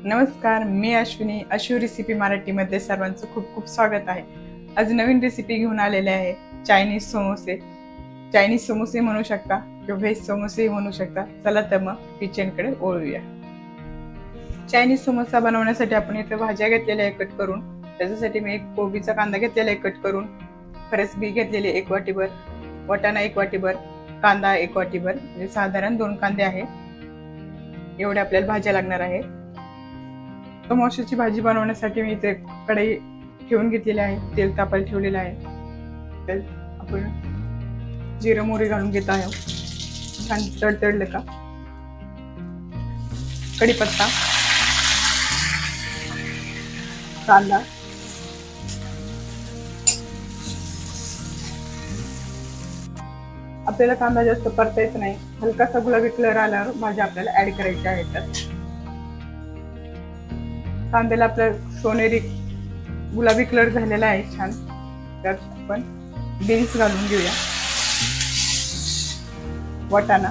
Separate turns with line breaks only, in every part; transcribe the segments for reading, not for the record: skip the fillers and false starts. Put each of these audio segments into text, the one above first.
नमस्कार, मी अश्विनी. अश्वी रेसिपी मराठीमध्ये सर्वांचं खूप खूप स्वागत आहे. आज नवीन रेसिपी घेऊन आलेले आहे. चायनीज समोसे. चायनीज समोसे म्हणू शकता किंवा व्हेज समोसेही म्हणू शकता. चला तर मग किचनकडे वळूया. चायनीज समोसा बनवण्यासाठी आपण इथे भाज्या घेतलेल्या आहे कट करून. त्याच्यासाठी मी एक कोबीचा कांदा घेतलेला आहे कट करून, फरसबी घेतलेली 1 वाटीभर, वाटाणा 1 वाटीभर, कांदा 1 वाटीभर, म्हणजे साधारण 2 कांदे आहे. एवढ्या आपल्याला भाज्या लागणार आहे. समोशाची भाजी बनवण्यासाठी मी इथे कढई ठेवून घेतलेली आहे. तेल तापायला ठेवलेलं आहे. तर आपण जिरं मोहरी घालून घेत आहोत. छान तडतडलं का कढीपत्ता, कांदा, आपल्याला कांदा जास्त परतायचा नाही. हलकासा गुलाबी कलर आल्यावर भाज्या आपल्याला ऍड करायच्या आहेत. कांद्याला आपला सोनेरी गुलाबी कलर झालेला आहे छान. त्यात आपण बीन्स घालून घेऊया, वाटाणा,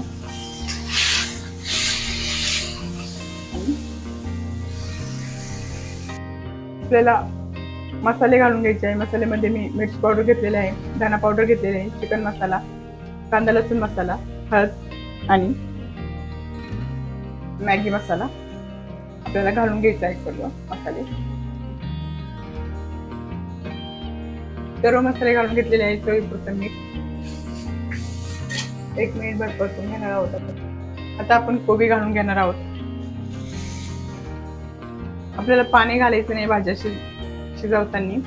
आपल्याला मसाले घालून घ्यायचे आहे. मसाल्यामध्ये मी मिरची पावडर घेतलेली आहे, धना पावडर घेतलेली आहे, चिकन मसाला, कांदा लसूण मसाला, हळद आणि मॅगी मसाला आपल्याला घालून घ्यायचा आहे. सर्व मसाले, सर्व मसाले घालून घेतलेले आहेत. चवीपुरतं मीठ, 1 मिनिटभर परतून घेणार आहोत आपण. आता आपण कोबी घालून घेणार आहोत. आपल्याला पाणी घालायचं नाही भाज्या शिजवताना.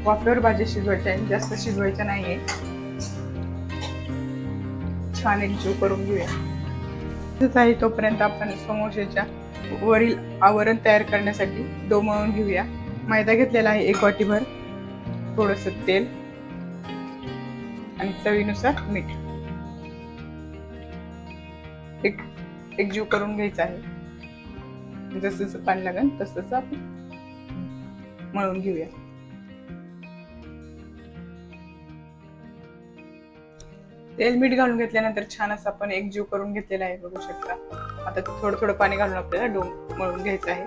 वाफेवर भाज्या शिजवायच्या आहे, जास्त शिजवायच्या नाहीये. छान एकजीव करून घेऊया. तोपर्यंत आपण समोसेच्या वरील आवरण तयार करण्यासाठी डो मळून घेऊया. मैदा घेतलेला आहे 1 वाटीभर, थोडस तेल आणि चवीनुसार मीठ. एकजीव करून घ्यायचा आहे. जसं पाणी लागेल तसं आपण मळून घेऊया. तेल मीठ घालून घेतल्यानंतर छान असं आपण एकजीव करून घेतलेला आहे, बघू शकता. आता थोडं थोडं पाणी घालून आपल्याला डो मळून घ्यायचं आहे.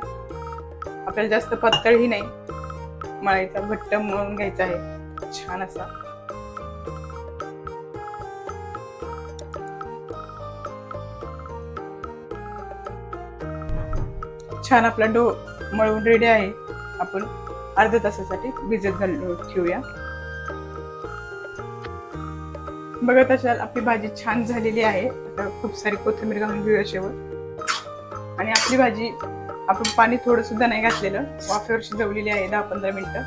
आपल्याला जास्त पातळही नाही मळायचा, घट्ट मळून घ्यायचा आहे छान असा. छान आपला डो मळून रेडी आहे. आपण अर्ध्या तासासाठी भिजत घालून ठेवूया. बघत असाल आपली भाजी छान झालेली आहे. आता खूप सारी कोथिंबीर घालून घेऊया शेवट. आणि आपली भाजी आपण पाणी थोडं सुद्धा नाही घातलेलं, वाफेवर शिजवलेली आहे. 10-15 मिनिटं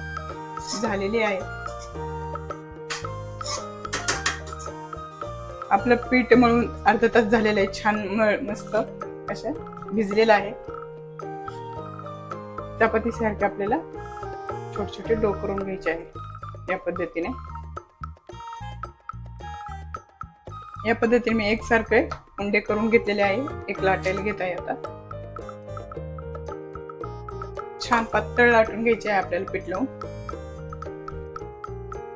झालेली आहे. आपलं पीठ मळून अर्धा तास झालेलं आहे. छान मस्त अशा भिजलेलं आहे. चपाती सारखे आपल्याला छोटे छोटे डो करून घ्यायचे आहे. या पद्धतीने मी एकसारखे उंडे करून घेतलेले आहे. एक लाटायला घेत आहे. आता छान पातळ लाटून घ्यायचे आहे आपल्याला पीठ लावून.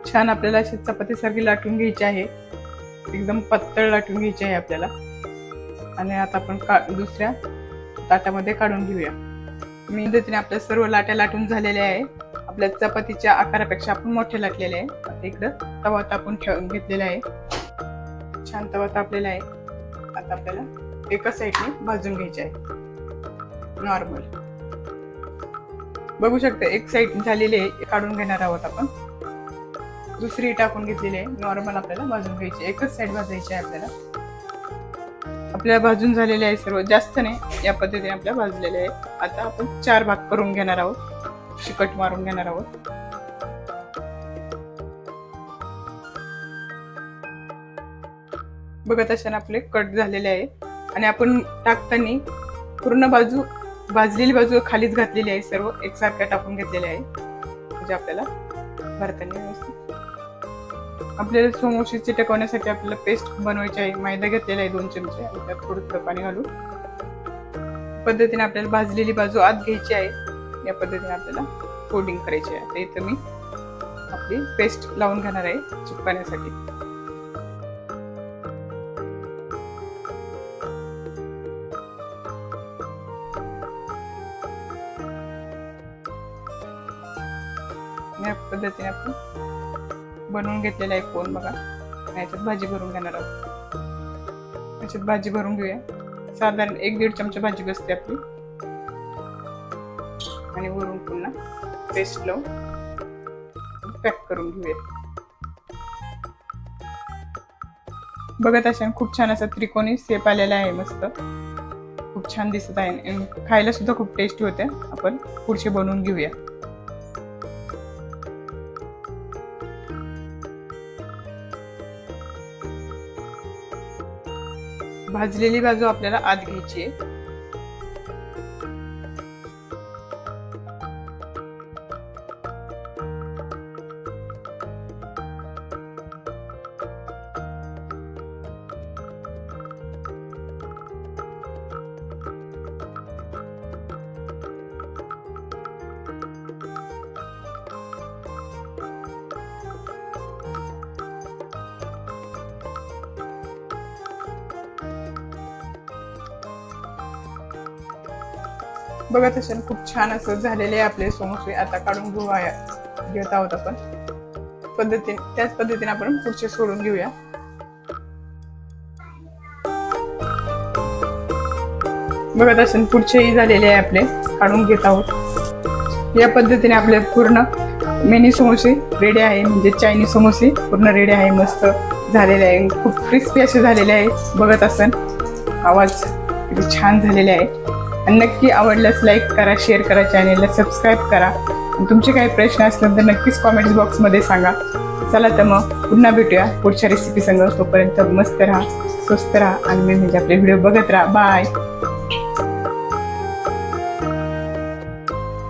छान आपल्याला अशी चपाती सारखी लाटून घ्यायची आहे. एकदम पातळ लाटून घ्यायची आहे आपल्याला. आणि आता आपण दुसऱ्या ताटामध्ये काढून घेऊया. मी पद्धतीने आपल्या सर्व लाट्या लाटून झालेल्या आहे. आपल्या चपातीच्या आकारापेक्षा आपण मोठे लाटलेले आहे. आता इकडं तवा तापून ठेवून घेतलेला आहे. छान तवा तापलेला आहे. आता आपल्याला एका साईडने भाजून घ्यायचे आहे नॉर्मल. बघू शकता एक साईड झालेली आहे, काढून घेणार आहोत आपण. दुसरी टाकून घेतलेली आहे. नॉर्मल आपल्याला भाजून घ्यायची, एकच साईड भाजायची आहे आपल्याला. आपल्याला भाजून झालेले आहे सर्व, जास्त नाही. या पद्धतीने आपल्या भाजलेले आहे. आता आपण 4 भाग करून घेणार आहोत, चिकट मारून घेणार आहोत. बघत अशाने आपले कट झालेले आहे. आणि आपण टाकताना पूर्ण बाजू भाजलेली बाजू खालीच घातलेली आहे. सर्व एकसारख्या टाकून घेतलेले आहे, म्हणजे आपल्याला भरताना व्यवस्थित. आपल्याला समोसे चिटकवण्यासाठी आपल्याला पेस्ट बनवायची आहे. मैदा घेतलेला आहे 2 चमचे आणि त्यात थोडं थोडं पाणी घालून पद्धतीने आपल्याला भाजलेली बाजू आत घ्यायची आहे. या पद्धतीने आपल्याला कोटिंग करायची आहे. आता इथं मी आपली पेस्ट लावून घेणार आहे चिपकण्यासाठी. या पद्धतीने आपण बनवून घेतलेला आहे कोन बघा. याच्यात भाजी भरून घेणार आहोत. याच्यात भाजी भरून घेऊया. साधारण 1-1.5 चमचा भाजी बसते आपली. आणि वरून पुन्हा पेस्ट लावून पॅक करून घेऊया. बघत असाल खूप छान असा त्रिकोणी शेप आलेला आहे. मस्त खूप छान दिसत आहे. खायला सुद्धा खूप टेस्टी होते. आपण पुढचे बनवून घेऊया. भाजलेली बाजू आपल्याला आत घ्यायची आहे. बघत असाल खूप छान असं झालेले आपले समोसे. आता काढून घेत आहोत आपण. त्याच पद्धतीने आपण पुढचे सोडून घेऊया. बघत असाल पुढचेही झालेले आहे आपले. काढून घेत आहोत. या पद्धतीने आपले पूर्ण मिनी समोसे रेडी आहे. म्हणजे चायनीज समोसे पूर्ण रेडी आहे. मस्त झालेले आहे. खूप क्रिस्पी असे झालेले आहे. बघत असाल आवाज किती छान झालेले आहे. आणि नक्की आवडल्यास लाईक करा, शेअर करा, चॅनेलला सबस्क्राईब करा. तुमचे काही प्रश्न असतील तर नक्कीच कॉमेंट्स बॉक्समध्ये सांगा. चला तर मग पुन्हा भेटूया पुढच्या रेसिपी संग. तोपर्यंत मस्त राहा, स्वस्त राहा आणि म्हणजे आपले व्हिडिओ बघत राहा. बाय.